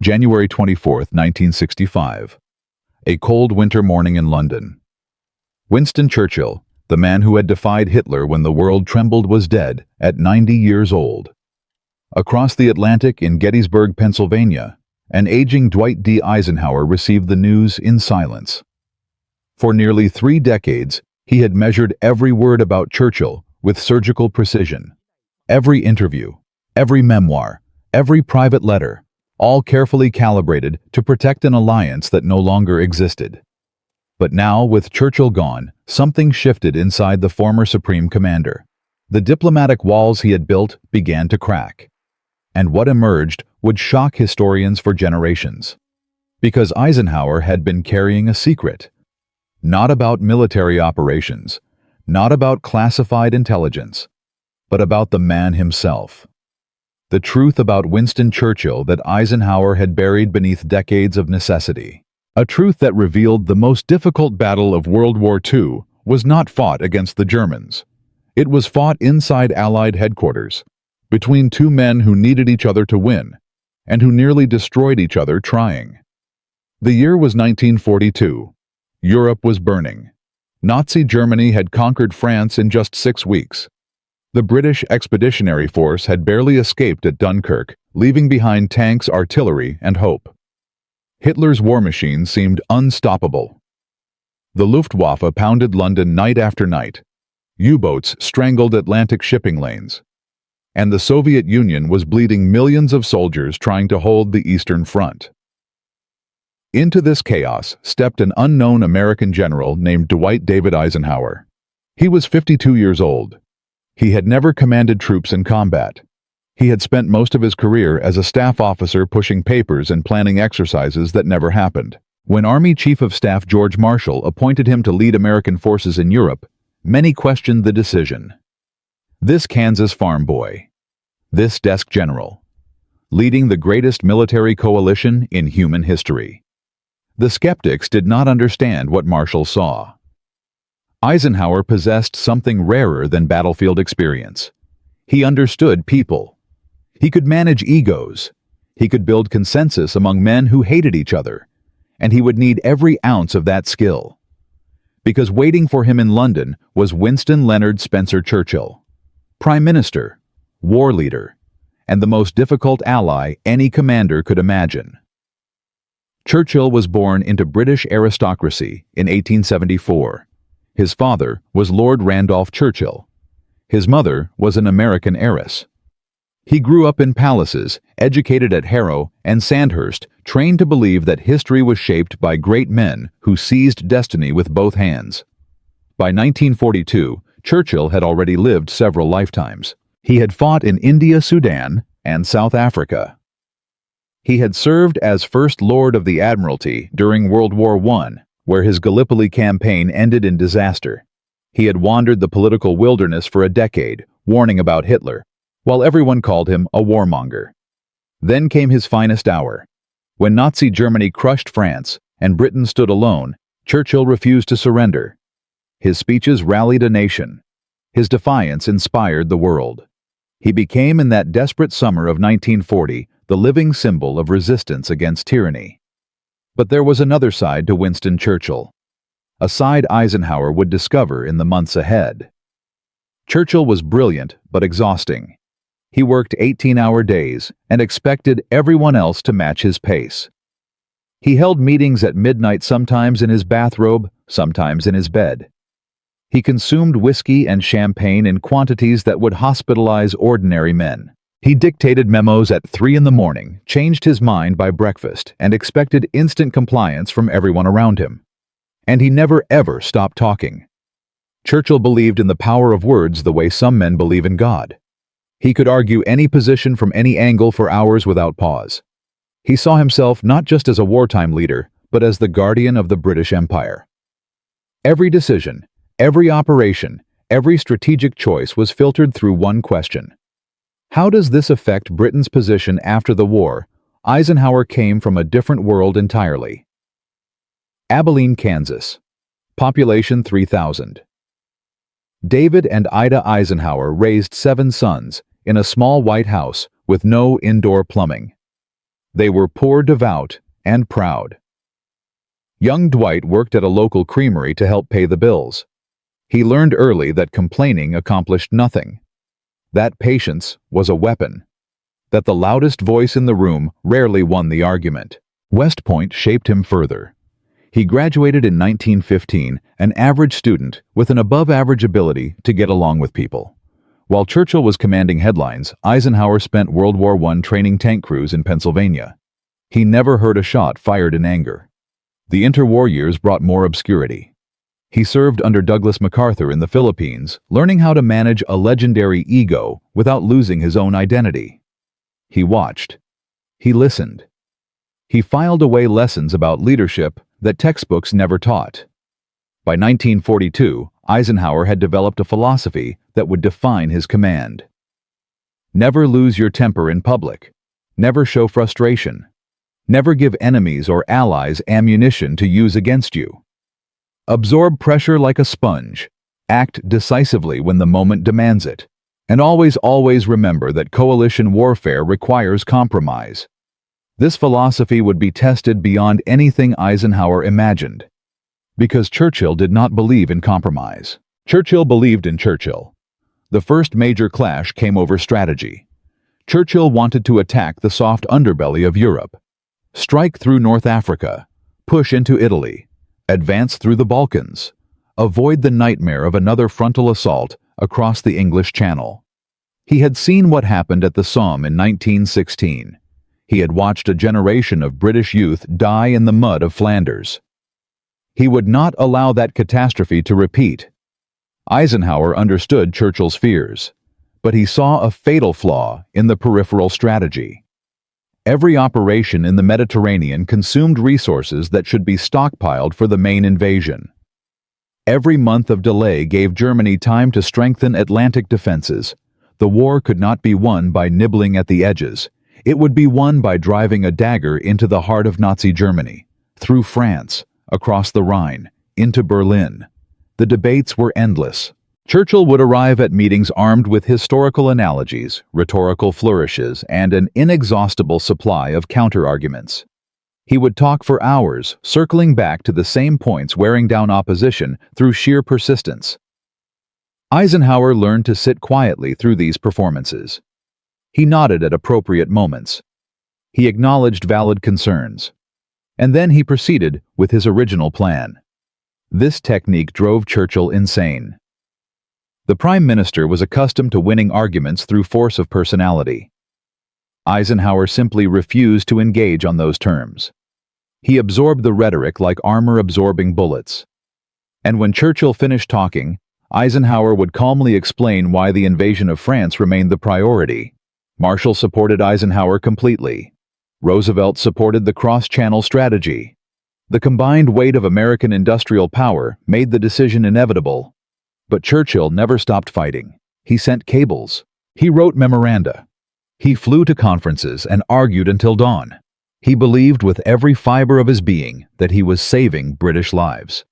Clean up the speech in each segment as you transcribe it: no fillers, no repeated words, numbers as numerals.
January 24, 1965. A cold winter morning in London. Winston Churchill, the man who had defied Hitler when the world trembled, was dead at 90 years old. Across the Atlantic in Gettysburg, Pennsylvania, an aging Dwight D. Eisenhower received the news in silence. For nearly 3 decades, he had measured every word about Churchill with surgical precision. Every interview, every memoir, every private letter, all carefully calibrated to protect an alliance that no longer existed. But now, with Churchill gone, something shifted inside the former Supreme Commander. The diplomatic walls he had built began to crack. And what emerged would shock historians for generations. Because Eisenhower had been carrying a secret. Not about military operations, not about classified intelligence, but about the man himself. The truth about Winston Churchill that Eisenhower had buried beneath decades of necessity. A truth that revealed the most difficult battle of World War II was not fought against the Germans. It was fought inside Allied headquarters, between 2 men who needed each other to win, and who nearly destroyed each other trying. The year was 1942. Europe was burning. Nazi Germany had conquered France in just 6 weeks. The British Expeditionary Force had barely escaped at Dunkirk, leaving behind tanks, artillery, and hope. Hitler's war machine seemed unstoppable. The Luftwaffe pounded London night after night. U-boats strangled Atlantic shipping lanes. And the Soviet Union was bleeding millions of soldiers trying to hold the Eastern Front. Into this chaos stepped an unknown American general named Dwight David Eisenhower. He was 52 years old. He had never commanded troops in combat. He had spent most of his career as a staff officer pushing papers and planning exercises that never happened. When Army Chief of Staff George Marshall appointed him to lead American forces in Europe, many questioned the decision. This Kansas farm boy, this desk general, leading the greatest military coalition in human history. The skeptics did not understand what Marshall saw. Eisenhower possessed something rarer than battlefield experience. He understood people. He could manage egos. He could build consensus among men who hated each other. And he would need every ounce of that skill. Because waiting for him in London was Winston Leonard Spencer Churchill, Prime Minister, war leader, and the most difficult ally any commander could imagine. Churchill was born into British aristocracy in 1874. His father was Lord Randolph Churchill. His mother was an American heiress. He grew up in palaces, educated at Harrow and Sandhurst, trained to believe that history was shaped by great men who seized destiny with both hands. By 1942, Churchill had already lived several lifetimes. He had fought in India, Sudan, and South Africa. He had served as First Lord of the Admiralty during World War I, where his Gallipoli campaign ended in disaster. He had wandered the political wilderness for a decade, warning about Hitler, while everyone called him a warmonger. Then came his finest hour. When Nazi Germany crushed France and Britain stood alone, Churchill refused to surrender. His speeches rallied a nation. His defiance inspired the world. He became, in that desperate summer of 1940, the living symbol of resistance against tyranny. But there was another side to Winston Churchill, a side Eisenhower would discover in the months ahead. Churchill was brilliant but exhausting. He worked 18-hour days and expected everyone else to match his pace. He held meetings at midnight, sometimes in his bathrobe, sometimes in his bed. He consumed whiskey and champagne in quantities that would hospitalize ordinary men. He dictated memos at 3 in the morning, changed his mind by breakfast, and expected instant compliance from everyone around him. And he never ever stopped talking. Churchill believed in the power of words the way some men believe in God. He could argue any position from any angle for hours without pause. He saw himself not just as a wartime leader, but as the guardian of the British Empire. Every decision, every operation, every strategic choice was filtered through one question. How does this affect Britain's position after the war? Eisenhower came from a different world entirely. Abilene, Kansas. Population 3,000. David and Ida Eisenhower raised 7 sons in a small white house with no indoor plumbing. They were poor, devout, and proud. Young Dwight worked at a local creamery to help pay the bills. He learned early that complaining accomplished nothing. That patience was a weapon. That the loudest voice in the room rarely won the argument. West Point shaped him further. He graduated in 1915, an average student with an above-average ability to get along with people. While Churchill was commanding headlines, Eisenhower spent World War I training tank crews in Pennsylvania. He never heard a shot fired in anger. The interwar years brought more obscurity. He served under Douglas MacArthur in the Philippines, learning how to manage a legendary ego without losing his own identity. He watched. He listened. He filed away lessons about leadership that textbooks never taught. By 1942, Eisenhower had developed a philosophy that would define his command. Never lose your temper in public. Never show frustration. Never give enemies or allies ammunition to use against you. Absorb pressure like a sponge. Act decisively when the moment demands it. And always remember that coalition warfare requires compromise. This philosophy would be tested beyond anything Eisenhower imagined. Because Churchill did not believe in compromise. Churchill believed in Churchill. The first major clash came over strategy. Churchill wanted to attack the soft underbelly of Europe. Strike through North Africa. Push into Italy. Advance through the Balkans. Avoid the nightmare of another frontal assault across the English Channel. He had seen what happened at the Somme in 1916. He had watched a generation of British youth die in the mud of Flanders. He would not allow that catastrophe to repeat. Eisenhower understood Churchill's fears, but he saw a fatal flaw in the peripheral strategy. Every operation in the Mediterranean consumed resources that should be stockpiled for the main invasion. Every month of delay gave Germany time to strengthen Atlantic defenses. The war could not be won by nibbling at the edges. It would be won by driving a dagger into the heart of Nazi Germany, through France, across the Rhine, into Berlin. The debates were endless. Churchill would arrive at meetings armed with historical analogies, rhetorical flourishes, and an inexhaustible supply of counter-arguments. He would talk for hours, circling back to the same points, wearing down opposition through sheer persistence. Eisenhower learned to sit quietly through these performances. He nodded at appropriate moments. He acknowledged valid concerns. And then he proceeded with his original plan. This technique drove Churchill insane. The Prime Minister was accustomed to winning arguments through force of personality. Eisenhower simply refused to engage on those terms. He absorbed the rhetoric like armor-absorbing bullets. And when Churchill finished talking, Eisenhower would calmly explain why the invasion of France remained the priority. Marshall supported Eisenhower completely. Roosevelt supported the cross-channel strategy. The combined weight of American industrial power made the decision inevitable. But Churchill never stopped fighting. He sent cables. He wrote memoranda. He flew to conferences and argued until dawn. He believed with every fiber of his being that he was saving British lives.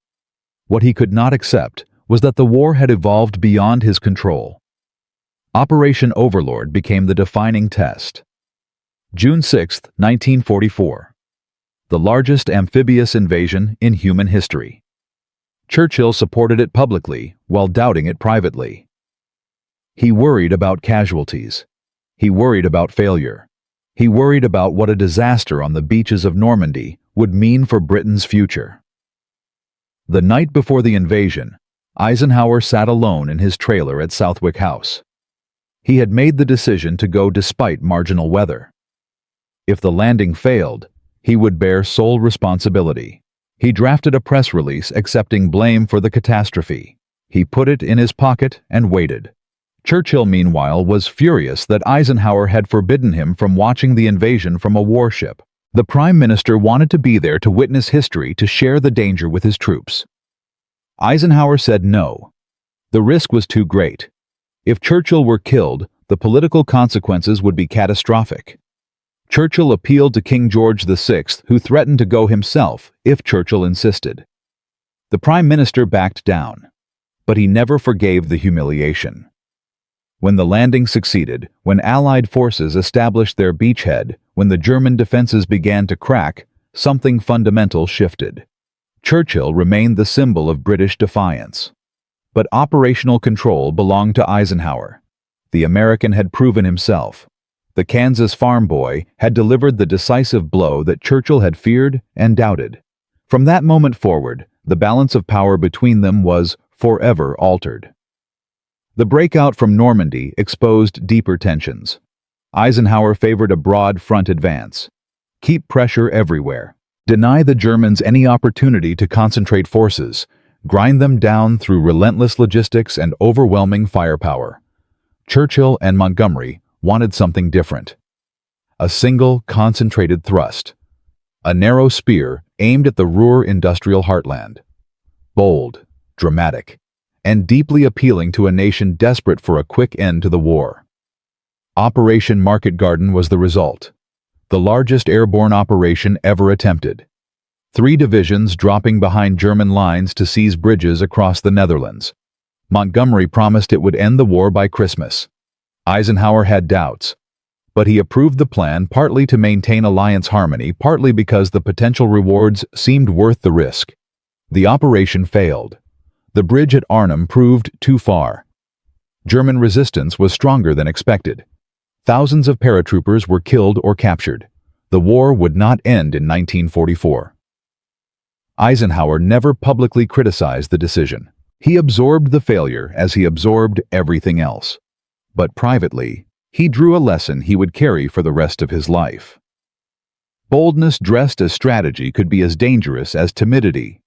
What he could not accept was that the war had evolved beyond his control. Operation Overlord became the defining test. June 6, 1944. The largest amphibious invasion in human history. Churchill supported it publicly while doubting it privately. He worried about casualties. He worried about failure. He worried about what a disaster on the beaches of Normandy would mean for Britain's future. The night before the invasion, Eisenhower sat alone in his trailer at Southwick House. He had made the decision to go despite marginal weather. If the landing failed, he would bear sole responsibility. He drafted a press release accepting blame for the catastrophe. He put it in his pocket and waited. Churchill, meanwhile, was furious that Eisenhower had forbidden him from watching the invasion from a warship. The Prime Minister wanted to be there to witness history, to share the danger with his troops. Eisenhower said no. The risk was too great. If Churchill were killed, the political consequences would be catastrophic. Churchill appealed to King George VI, who threatened to go himself if Churchill insisted. The Prime Minister backed down, but he never forgave the humiliation. When the landing succeeded, when Allied forces established their beachhead, when the German defenses began to crack, something fundamental shifted. Churchill remained the symbol of British defiance. But operational control belonged to Eisenhower. The American had proven himself. The Kansas farm boy had delivered the decisive blow that Churchill had feared and doubted. From that moment forward, the balance of power between them was forever altered. The breakout from Normandy exposed deeper tensions. Eisenhower favored a broad front advance. Keep pressure everywhere. Deny the Germans any opportunity to concentrate forces. Grind them down through relentless logistics and overwhelming firepower. Churchill and Montgomery wanted something different. A single, concentrated thrust. A narrow spear aimed at the Ruhr industrial heartland. Bold, dramatic, and deeply appealing to a nation desperate for a quick end to the war. Operation Market Garden was the result. The largest airborne operation ever attempted. 3 divisions dropping behind German lines to seize bridges across the Netherlands. Montgomery promised it would end the war by Christmas. Eisenhower had doubts, but he approved the plan partly to maintain alliance harmony, partly because the potential rewards seemed worth the risk. The operation failed. The bridge at Arnhem proved too far. German resistance was stronger than expected. Thousands of paratroopers were killed or captured. The war would not end in 1944. Eisenhower never publicly criticized the decision. He absorbed the failure as he absorbed everything else. But privately, he drew a lesson he would carry for the rest of his life. Boldness dressed as strategy could be as dangerous as timidity.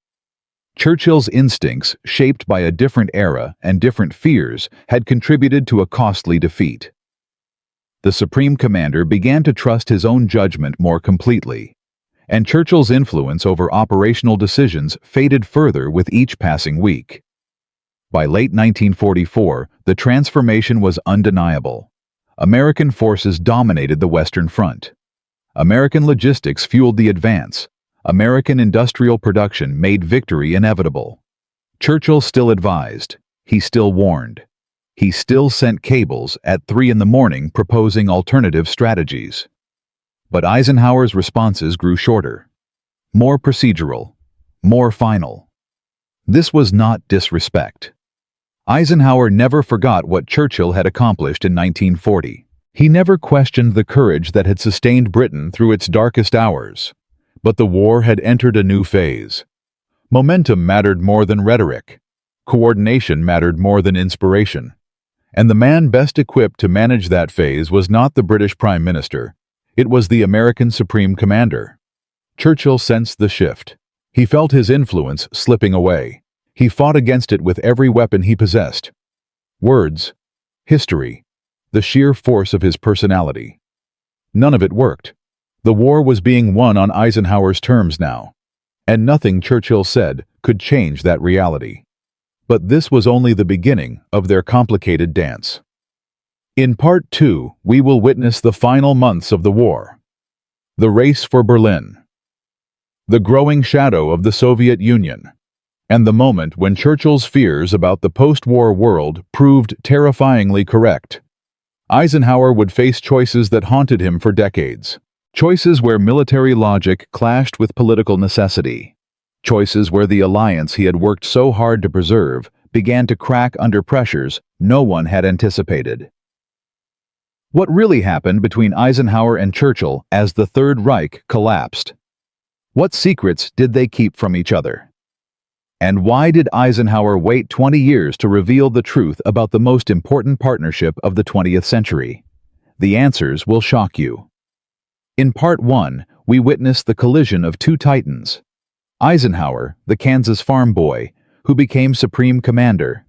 Churchill's instincts, shaped by a different era and different fears, had contributed to a costly defeat. The Supreme Commander began to trust his own judgment more completely, and Churchill's influence over operational decisions faded further with each passing week. By late 1944, the transformation was undeniable. American forces dominated the Western Front. American logistics fueled the advance. American industrial production made victory inevitable. Churchill still advised. He still warned. He still sent cables at 3 in the morning proposing alternative strategies. But Eisenhower's responses grew shorter. More procedural. More final. This was not disrespect. Eisenhower never forgot what Churchill had accomplished in 1940. He never questioned the courage that had sustained Britain through its darkest hours. But the war had entered a new phase. Momentum mattered more than rhetoric. Coordination mattered more than inspiration. And the man best equipped to manage that phase was not the British Prime Minister. It was the American Supreme Commander. Churchill sensed the shift. He felt his influence slipping away. He fought against it with every weapon he possessed. Words, history, the sheer force of his personality. None of it worked. The war was being won on Eisenhower's terms now, and nothing Churchill said could change that reality. But this was only the beginning of their complicated dance. In Part 2, we will witness the final months of the war. The race for Berlin. The growing shadow of the Soviet Union. And the moment when Churchill's fears about the post-war world proved terrifyingly correct. Eisenhower would face choices that haunted him for decades. Choices where military logic clashed with political necessity. Choices where the alliance he had worked so hard to preserve began to crack under pressures no one had anticipated. What really happened between Eisenhower and Churchill as the Third Reich collapsed? What secrets did they keep from each other? And why did Eisenhower wait 20 years to reveal the truth about the most important partnership of the 20th century? The answers will shock you. In Part 1, we witness the collision of two titans. Eisenhower, the Kansas farm boy, who became Supreme Commander.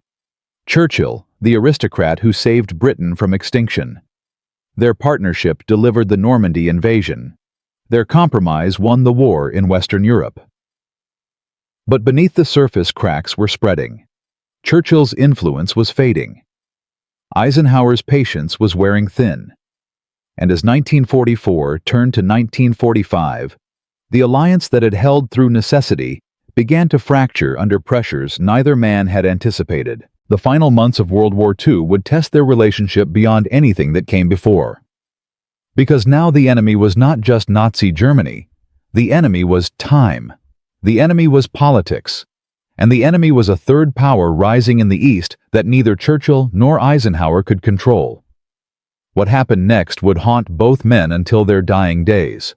Churchill, the aristocrat who saved Britain from extinction. Their partnership delivered the Normandy invasion. Their compromise won the war in Western Europe. But beneath the surface, cracks were spreading. Churchill's influence was fading. Eisenhower's patience was wearing thin. And as 1944 turned to 1945, the alliance that had held through necessity began to fracture under pressures neither man had anticipated. The final months of World War II would test their relationship beyond anything that came before. Because now the enemy was not just Nazi Germany, the enemy was time, the enemy was politics, and the enemy was a third power rising in the East that neither Churchill nor Eisenhower could control. What happened next would haunt both men until their dying days.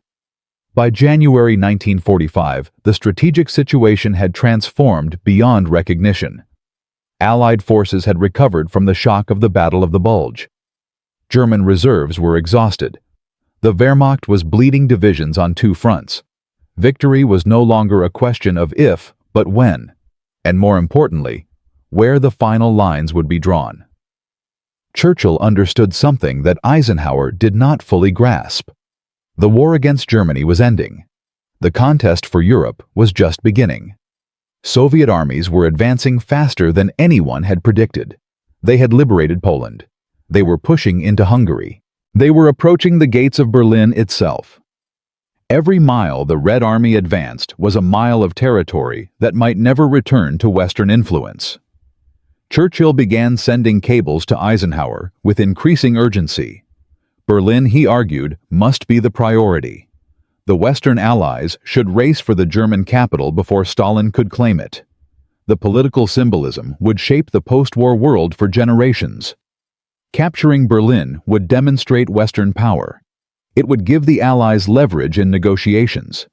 By January 1945, the strategic situation had transformed beyond recognition. Allied forces had recovered from the shock of the Battle of the Bulge. German reserves were exhausted. The Wehrmacht was bleeding divisions on two fronts. Victory was no longer a question of if, but when, and more importantly, where the final lines would be drawn. Churchill understood something that Eisenhower did not fully grasp. The war against Germany was ending. The contest for Europe was just beginning. Soviet armies were advancing faster than anyone had predicted. They had liberated Poland. They were pushing into Hungary. They were approaching the gates of Berlin itself. Every mile the Red Army advanced was a mile of territory that might never return to Western influence. Churchill began sending cables to Eisenhower with increasing urgency. Berlin, he argued, must be the priority. The Western Allies should race for the German capital before Stalin could claim it. The political symbolism would shape the post-war world for generations. Capturing Berlin would demonstrate Western power. It would give the Allies leverage in negotiations.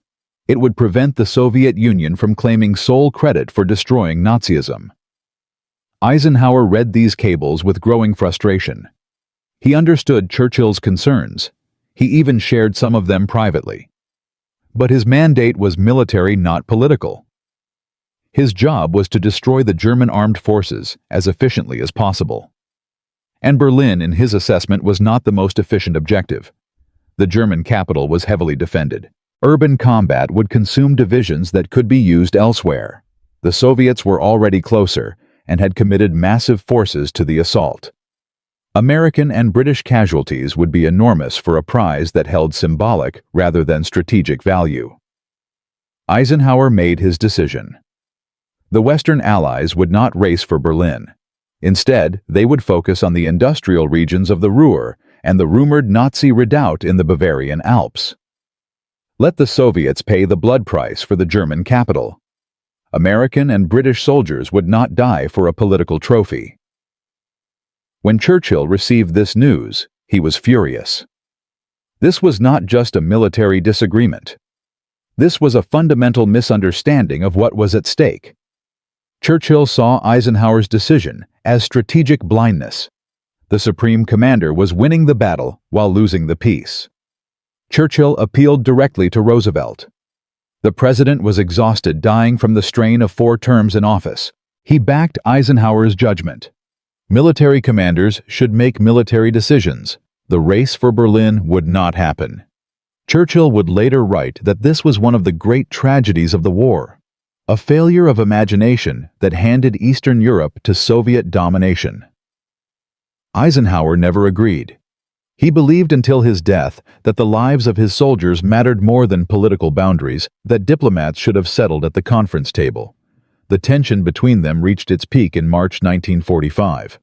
It would prevent the Soviet Union from claiming sole credit for destroying Nazism. Eisenhower read these cables with growing frustration. He understood Churchill's concerns. He even shared some of them privately. But his mandate was military, not political. His job was to destroy the German armed forces as efficiently as possible. And Berlin, in his assessment, was not the most efficient objective. The German capital was heavily defended. Urban combat would consume divisions that could be used elsewhere. The Soviets were already closer and had committed massive forces to the assault. American and British casualties would be enormous for a prize that held symbolic rather than strategic value. Eisenhower made his decision. The Western Allies would not race for Berlin. Instead, they would focus on the industrial regions of the Ruhr and the rumored Nazi redoubt in the Bavarian Alps. Let the Soviets pay the blood price for the German capital. American and British soldiers would not die for a political trophy. When Churchill received this news, he was furious. This was not just a military disagreement. This was a fundamental misunderstanding of what was at stake. Churchill saw Eisenhower's decision as strategic blindness. The Supreme Commander was winning the battle while losing the peace. Churchill appealed directly to Roosevelt. The president was exhausted, dying from the strain of 4 terms in office. He backed Eisenhower's judgment. Military commanders should make military decisions. The race for Berlin would not happen. Churchill would later write that this was one of the great tragedies of the war, a failure of imagination that handed Eastern Europe to Soviet domination. Eisenhower never agreed. He believed until his death that the lives of his soldiers mattered more than political boundaries, that diplomats should have settled at the conference table. The tension between them reached its peak in March 1945.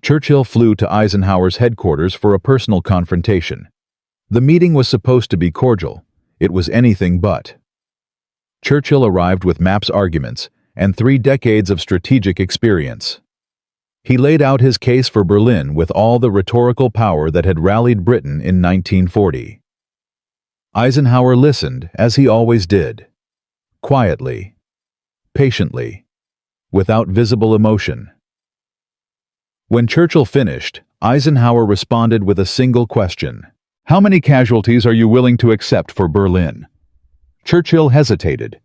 Churchill flew to Eisenhower's headquarters for a personal confrontation. The meeting was supposed to be cordial. It was anything but. Churchill arrived with Mapp's arguments and 3 decades of strategic experience. He laid out his case for Berlin with all the rhetorical power that had rallied Britain in 1940. Eisenhower listened, as he always did, quietly, patiently, without visible emotion. When Churchill finished, Eisenhower responded with a single question. "How many casualties are you willing to accept for Berlin?" Churchill hesitated.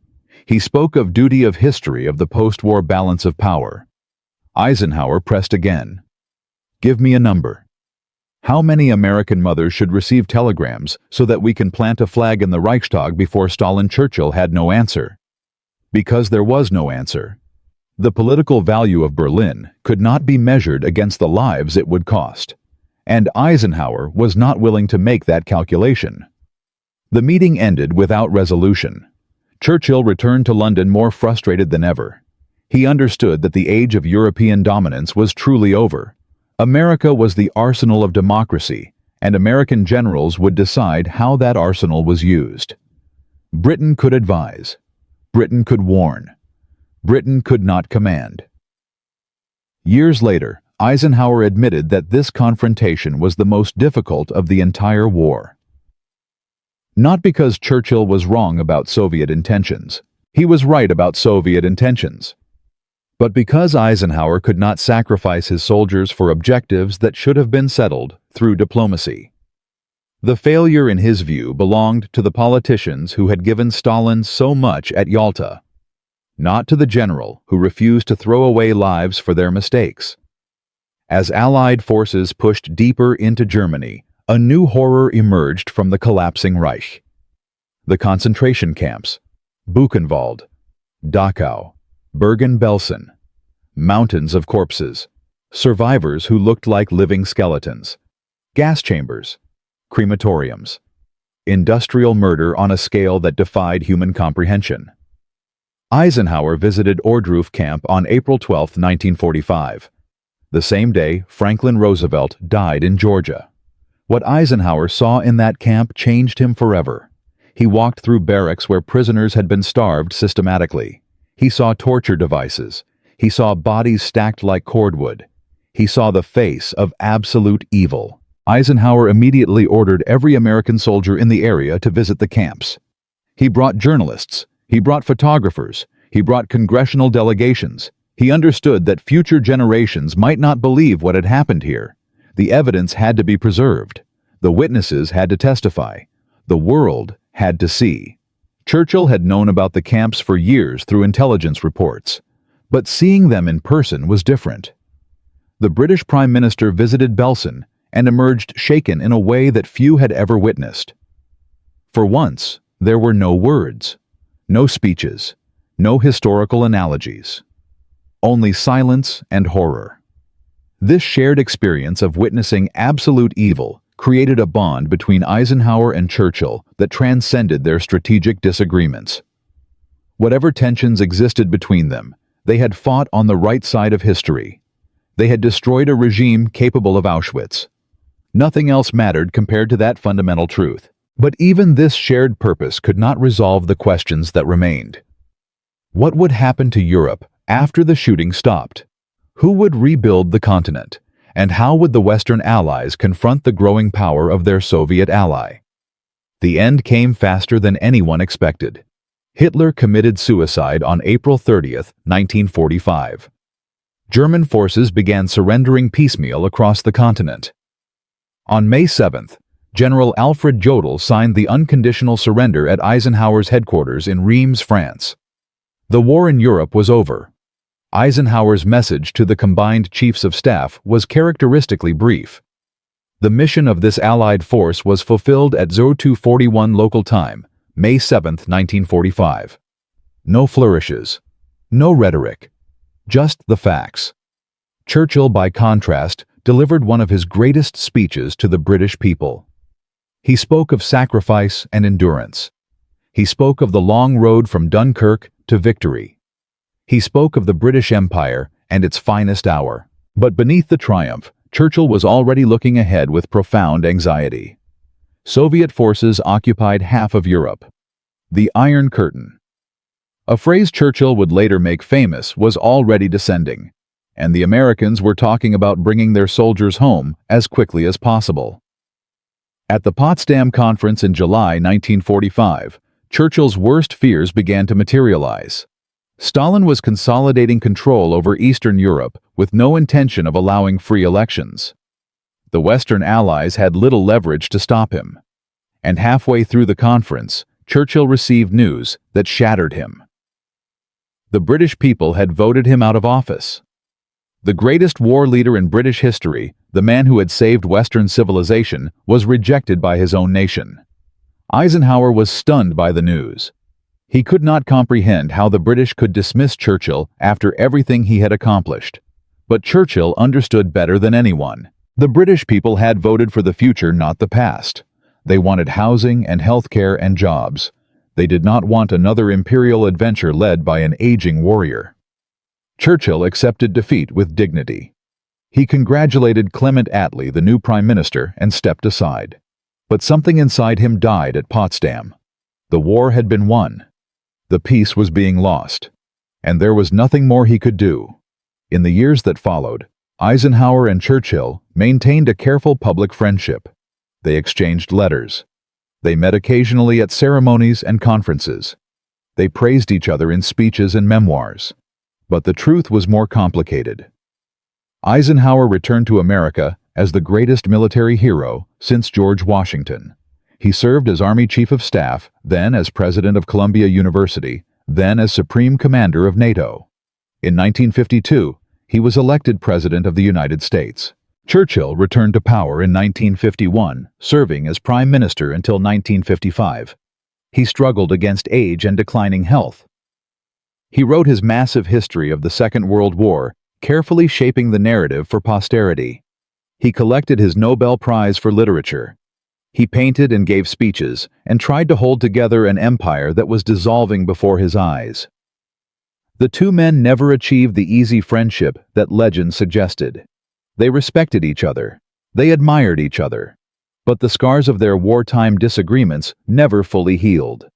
He spoke of duty, of history, of the post-war balance of power. Eisenhower pressed again. "Give me a number. How many American mothers should receive telegrams so that we can plant a flag in the Reichstag before Stalin?" Churchill had no answer. Because there was no answer. The political value of Berlin could not be measured against the lives it would cost, and Eisenhower was not willing to make that calculation. The meeting ended without resolution. Churchill returned to London more frustrated than ever. He understood that the age of European dominance was truly over. America was the arsenal of democracy, and American generals would decide how that arsenal was used. Britain could advise. Britain could warn. Britain could not command. Years later, Eisenhower admitted that this confrontation was the most difficult of the entire war. Not because Churchill was wrong about Soviet intentions. He was right about Soviet intentions. But because Eisenhower could not sacrifice his soldiers for objectives that should have been settled through diplomacy. The failure, in his view, belonged to the politicians who had given Stalin so much at Yalta, not to the general who refused to throw away lives for their mistakes. As Allied forces pushed deeper into Germany, a new horror emerged from the collapsing Reich. The concentration camps, Buchenwald, Dachau, Bergen-Belsen, mountains of corpses, survivors who looked like living skeletons, gas chambers, crematoriums, industrial murder on a scale that defied human comprehension. Eisenhower visited Ohrdruf Camp on April 12, 1945. The same day, Franklin Roosevelt died in Georgia. What Eisenhower saw in that camp changed him forever. He walked through barracks where prisoners had been starved systematically. He saw torture devices. He saw bodies stacked like cordwood. He saw the face of absolute evil. Eisenhower immediately ordered every American soldier in the area to visit the camps. He brought journalists. He brought photographers. He brought congressional delegations. He understood that future generations might not believe what had happened here. The evidence had to be preserved. The witnesses had to testify. The world had to see. Churchill had known about the camps for years through intelligence reports, but seeing them in person was different. The British Prime Minister visited Belsen and emerged shaken in a way that few had ever witnessed. For once, there were no words, no speeches, no historical analogies. Only silence and horror. This shared experience of witnessing absolute evil created a bond between Eisenhower and Churchill that transcended their strategic disagreements. Whatever tensions existed between them, they had fought on the right side of history. They had destroyed a regime capable of Auschwitz. Nothing else mattered compared to that fundamental truth. But even this shared purpose could not resolve the questions that remained. What would happen to Europe after the shooting stopped? Who would rebuild the continent? And how would the Western Allies confront the growing power of their Soviet ally? The end came faster than anyone expected. Hitler committed suicide on April 30, 1945. German forces began surrendering piecemeal across the continent. On May 7th, General Alfred Jodl signed the unconditional surrender at Eisenhower's headquarters in Reims, France. The war in Europe was over. Eisenhower's message to the combined chiefs of staff was characteristically brief. The mission of this Allied force was fulfilled at 0241 local time, May 7, 1945. No flourishes, no rhetoric, just the facts. Churchill, by contrast, delivered one of his greatest speeches to the British people. He spoke of sacrifice and endurance. He spoke of the long road from Dunkirk to victory. He spoke of the British Empire and its finest hour. But beneath the triumph, Churchill was already looking ahead with profound anxiety. Soviet forces occupied half of Europe. The Iron Curtain. A phrase Churchill would later make famous was already descending, and the Americans were talking about bringing their soldiers home as quickly as possible. At the Potsdam Conference in July 1945, Churchill's worst fears began to materialize. Stalin was consolidating control over Eastern Europe with no intention of allowing free elections. The Western Allies had little leverage to stop him. And halfway through the conference, Churchill received news that shattered him. The British people had voted him out of office. The greatest war leader in British history, the man who had saved Western civilization, was rejected by his own nation. Eisenhower was stunned by the news. He could not comprehend how the British could dismiss Churchill after everything he had accomplished. But Churchill understood better than anyone. The British people had voted for the future, not the past. They wanted housing and healthcare and jobs. They did not want another imperial adventure led by an aging warrior. Churchill accepted defeat with dignity. He congratulated Clement Attlee, the new prime minister, and stepped aside. But something inside him died at Potsdam. The war had been won. The peace was being lost. And there was nothing more he could do. In the years that followed, Eisenhower and Churchill maintained a careful public friendship. They exchanged letters. They met occasionally at ceremonies and conferences. They praised each other in speeches and memoirs. But the truth was more complicated. Eisenhower returned to America as the greatest military hero since George Washington. He served as Army Chief of Staff, then as President of Columbia University, then as Supreme Commander of NATO. In 1952, he was elected President of the United States. Churchill returned to power in 1951, serving as Prime Minister until 1955. He struggled against age and declining health. He wrote his massive history of the Second World War, carefully shaping the narrative for posterity. He collected his Nobel Prize for Literature. He painted and gave speeches, and tried to hold together an empire that was dissolving before his eyes. The two men never achieved the easy friendship that legend suggested. They respected each other. They admired each other. But the scars of their wartime disagreements never fully healed.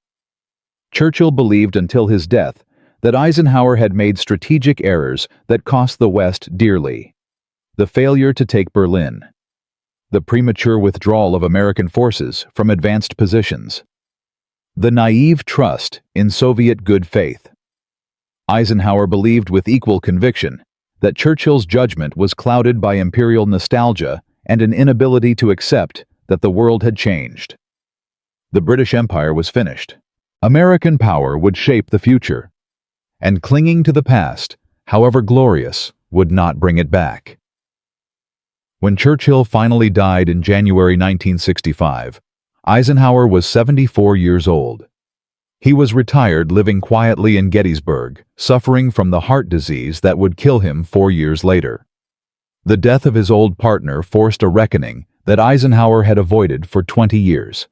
Churchill believed until his death that Eisenhower had made strategic errors that cost the West dearly. The failure to take Berlin. The premature withdrawal of American forces from advanced positions. The naive trust in Soviet good faith. Eisenhower believed with equal conviction that Churchill's judgment was clouded by imperial nostalgia and an inability to accept that the world had changed. The British Empire was finished. American power would shape the future. And clinging to the past, however glorious, would not bring it back. When Churchill finally died in January 1965, Eisenhower was 74 years old. He was retired, living quietly in Gettysburg, suffering from the heart disease that would kill him 4 years later. The death of his old partner forced a reckoning that Eisenhower had avoided for 20 years.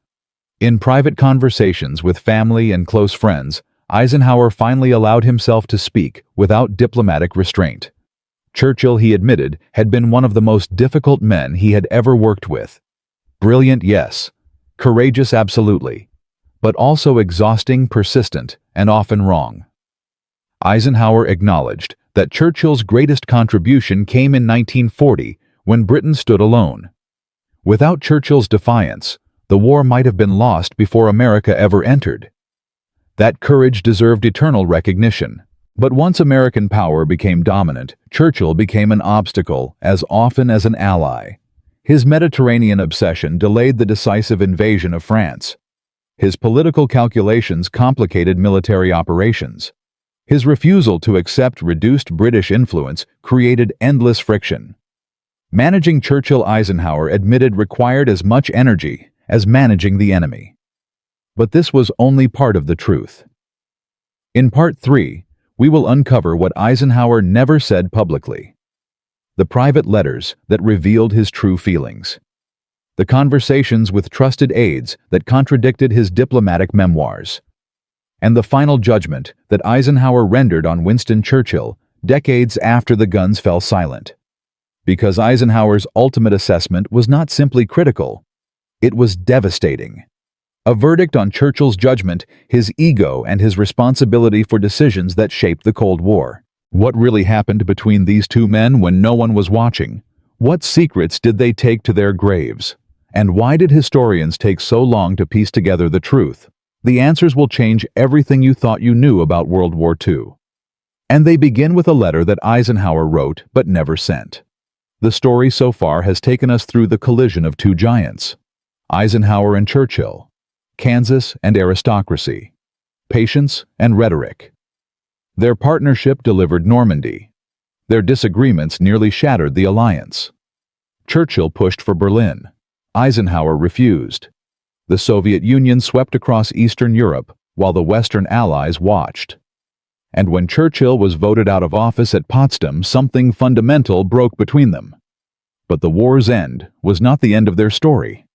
In private conversations with family and close friends, Eisenhower finally allowed himself to speak without diplomatic restraint. Churchill, he admitted, had been one of the most difficult men he had ever worked with. Brilliant, yes. Courageous, absolutely. But also exhausting, persistent, and often wrong. Eisenhower acknowledged that Churchill's greatest contribution came in 1940 when Britain stood alone. Without Churchill's defiance, the war might have been lost before America ever entered. That courage deserved eternal recognition. But once American power became dominant, Churchill became an obstacle as often as an ally. His Mediterranean obsession delayed the decisive invasion of France. His political calculations complicated military operations. His refusal to accept reduced British influence created endless friction. Managing Churchill-Eisenhower admitted required as much energy as managing the enemy. But this was only part of the truth. In Part 3, we will uncover what Eisenhower never said publicly. The private letters that revealed his true feelings. The conversations with trusted aides that contradicted his diplomatic memoirs. And the final judgment that Eisenhower rendered on Winston Churchill decades after the guns fell silent. Because Eisenhower's ultimate assessment was not simply critical, it was devastating. A verdict on Churchill's judgment, his ego, and his responsibility for decisions that shaped the Cold War. What really happened between these two men when no one was watching? What secrets did they take to their graves? And why did historians take so long to piece together the truth? The answers will change everything you thought you knew about World War II. And they begin with a letter that Eisenhower wrote but never sent. The story so far has taken us through the collision of two giants, Eisenhower and Churchill. Kansas and aristocracy, patience and rhetoric. Their partnership delivered Normandy. Their disagreements nearly shattered the alliance. Churchill pushed for Berlin. Eisenhower refused. The Soviet Union swept across Eastern Europe while the Western Allies watched. And when Churchill was voted out of office at Potsdam, something fundamental broke between them. But the war's end was not the end of their story.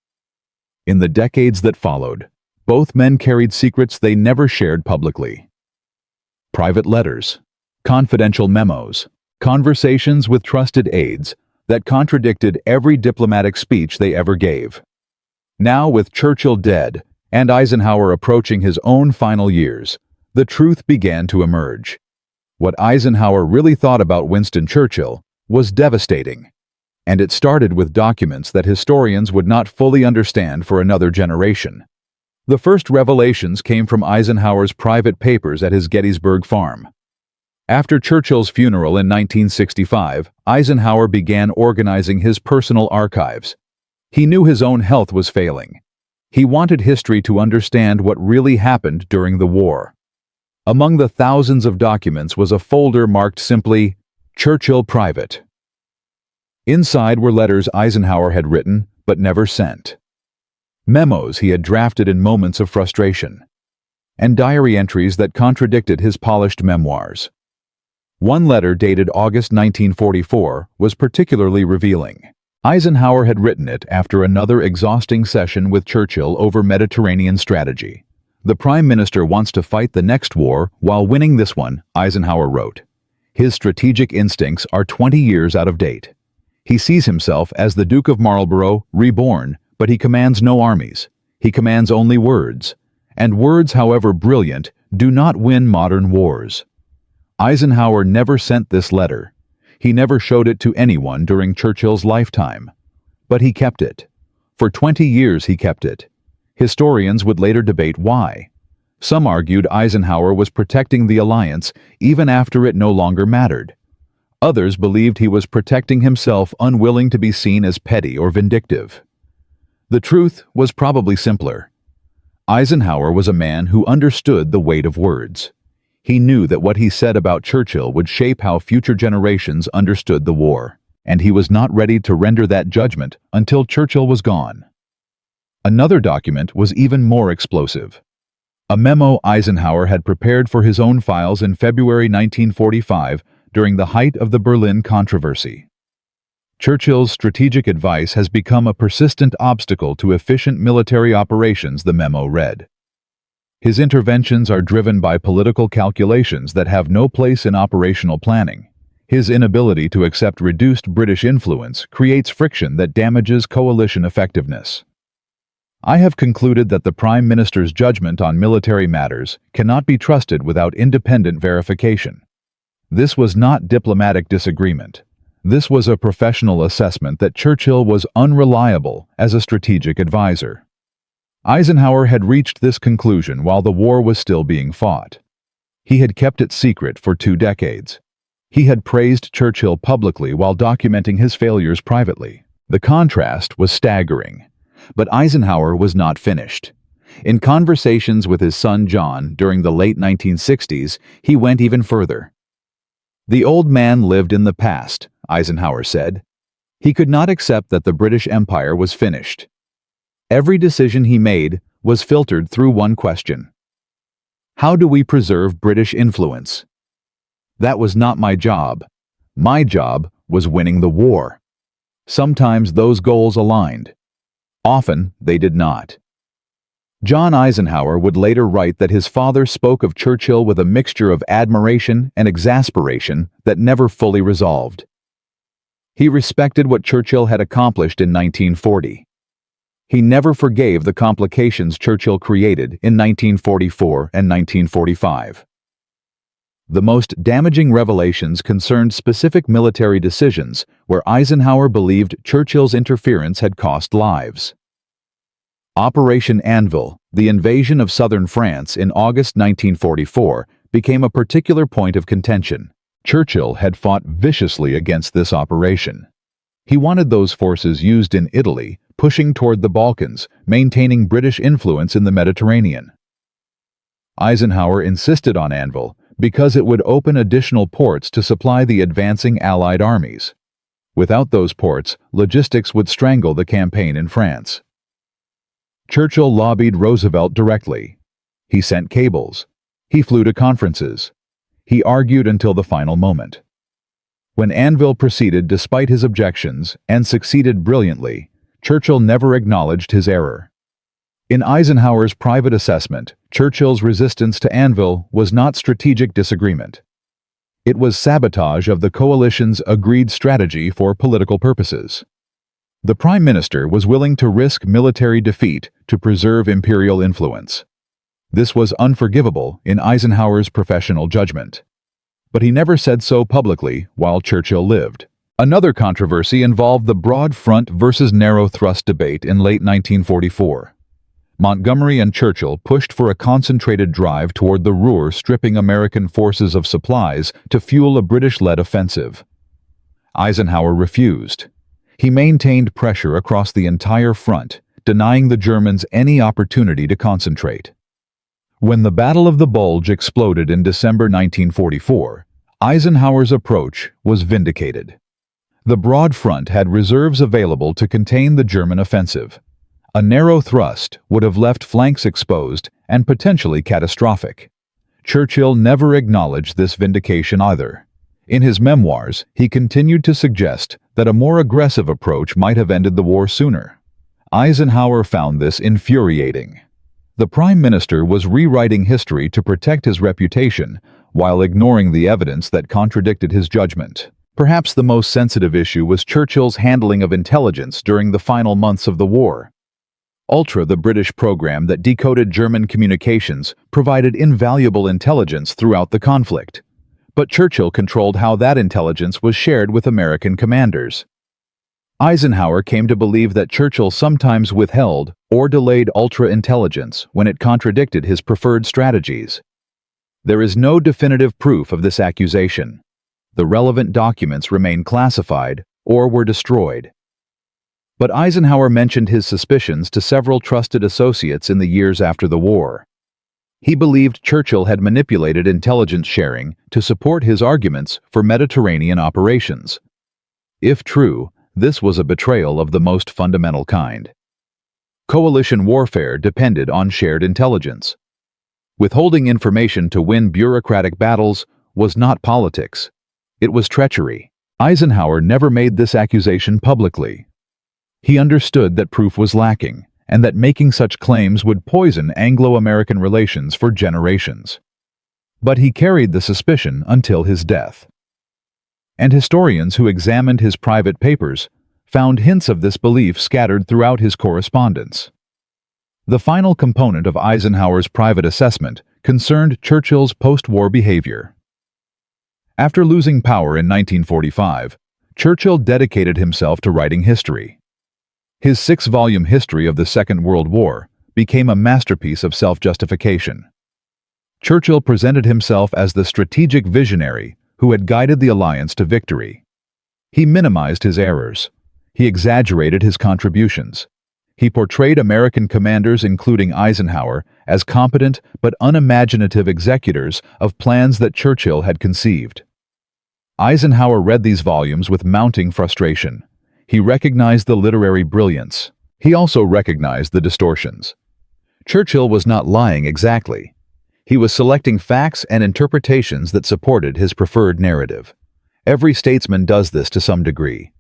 In the decades that followed, both men carried secrets they never shared publicly. Private letters, confidential memos, conversations with trusted aides that contradicted every diplomatic speech they ever gave. Now, with Churchill dead and Eisenhower approaching his own final years, the truth began to emerge. What Eisenhower really thought about Winston Churchill was devastating, and it started with documents that historians would not fully understand for another generation. The first revelations came from Eisenhower's private papers at his Gettysburg farm. After Churchill's funeral in 1965, Eisenhower began organizing his personal archives. He knew his own health was failing. He wanted history to understand what really happened during the war. Among the thousands of documents was a folder marked simply, Churchill Private. Inside were letters Eisenhower had written but never sent, memos he had drafted in moments of frustration, and diary entries that contradicted his polished memoirs. One letter dated August 1944 was particularly revealing. Eisenhower had written it after another exhausting session with Churchill over Mediterranean strategy. "The Prime Minister wants to fight the next war while winning this one," Eisenhower wrote. "His strategic instincts are 20 years out of date. He sees himself as the Duke of Marlborough, reborn, but he commands no armies. He commands only words. And words, however brilliant, do not win modern wars." Eisenhower never sent this letter. He never showed it to anyone during Churchill's lifetime. But he kept it. For 20 years he kept it. Historians would later debate why. Some argued Eisenhower was protecting the alliance even after it no longer mattered. Others believed he was protecting himself, unwilling to be seen as petty or vindictive. The truth was probably simpler. Eisenhower was a man who understood the weight of words. He knew that what he said about Churchill would shape how future generations understood the war, and he was not ready to render that judgment until Churchill was gone. Another document was even more explosive. A memo Eisenhower had prepared for his own files in February 1945 during the height of the Berlin controversy. Churchill's strategic advice has become a persistent obstacle to efficient military operations, the memo read. His interventions are driven by political calculations that have no place in operational planning. His inability to accept reduced British influence creates friction that damages coalition effectiveness. I have concluded that the Prime Minister's judgment on military matters cannot be trusted without independent verification. This was not diplomatic disagreement. This was a professional assessment that Churchill was unreliable as a strategic advisor. Eisenhower had reached this conclusion while the war was still being fought. He had kept it secret for 2 decades. He had praised Churchill publicly while documenting his failures privately. The contrast was staggering. But Eisenhower was not finished. In conversations with his son John during the late 1960s, he went even further. "The old man lived in the past," Eisenhower said. He could not accept that the British Empire was finished. Every decision he made was filtered through one question: how do we preserve British influence? That was not my job. My job was winning the war. Sometimes those goals aligned. Often they did not. John Eisenhower would later write that his father spoke of Churchill with a mixture of admiration and exasperation that never fully resolved. He respected what Churchill had accomplished in 1940. He never forgave the complications Churchill created in 1944 and 1945. The most damaging revelations concerned specific military decisions where Eisenhower believed Churchill's interference had cost lives. Operation Anvil, the invasion of southern France in August 1944, became a particular point of contention. Churchill had fought viciously against this operation. He wanted those forces used in Italy, pushing toward the Balkans, maintaining British influence in the Mediterranean. Eisenhower insisted on Anvil because it would open additional ports to supply the advancing Allied armies. Without those ports, logistics would strangle the campaign in France. Churchill lobbied Roosevelt directly. He sent cables. He flew to conferences. He argued until the final moment. When Anvil proceeded despite his objections and succeeded brilliantly, Churchill never acknowledged his error. In Eisenhower's private assessment, Churchill's resistance to Anvil was not strategic disagreement. It was sabotage of the coalition's agreed strategy for political purposes. The Prime Minister was willing to risk military defeat to preserve imperial influence. This was unforgivable in Eisenhower's professional judgment. But he never said so publicly while Churchill lived. Another controversy involved the broad front versus narrow thrust debate in late 1944. Montgomery and Churchill pushed for a concentrated drive toward the Ruhr, stripping American forces of supplies to fuel a British-led offensive. Eisenhower refused. He maintained pressure across the entire front, denying the Germans any opportunity to concentrate. When the Battle of the Bulge exploded in December 1944, Eisenhower's approach was vindicated. The broad front had reserves available to contain the German offensive. A narrow thrust would have left flanks exposed and potentially catastrophic. Churchill never acknowledged this vindication either. In his memoirs, he continued to suggest that a more aggressive approach might have ended the war sooner. Eisenhower found this infuriating. The Prime Minister was rewriting history to protect his reputation while ignoring the evidence that contradicted his judgment. Perhaps the most sensitive issue was Churchill's handling of intelligence during the final months of the war. Ultra, the British program that decoded German communications, provided invaluable intelligence throughout the conflict. But Churchill controlled how that intelligence was shared with American commanders. Eisenhower came to believe that Churchill sometimes withheld or delayed Ultra intelligence when it contradicted his preferred strategies. There is no definitive proof of this accusation. The relevant documents remain classified or were destroyed. But Eisenhower mentioned his suspicions to several trusted associates in the years after the war. He believed Churchill had manipulated intelligence sharing to support his arguments for Mediterranean operations. If true, this was a betrayal of the most fundamental kind. Coalition warfare depended on shared intelligence. Withholding information to win bureaucratic battles was not politics. It was treachery. Eisenhower never made this accusation publicly. He understood that proof was lacking, and that making such claims would poison Anglo-American relations for generations. But he carried the suspicion until his death. And historians who examined his private papers found hints of this belief scattered throughout his correspondence. The final component of Eisenhower's private assessment concerned Churchill's post-war behavior. After losing power in 1945, Churchill dedicated himself to writing history. His 6-volume history of the Second World War became a masterpiece of self-justification. Churchill presented himself as the strategic visionary who had guided the alliance to victory. He minimized his errors. He exaggerated his contributions. He portrayed American commanders, including Eisenhower, as competent but unimaginative executors of plans that Churchill had conceived. Eisenhower read these volumes with mounting frustration. He recognized the literary brilliance. He also recognized the distortions. Churchill was not lying exactly. He was selecting facts and interpretations that supported his preferred narrative. Every statesman does this to some degree.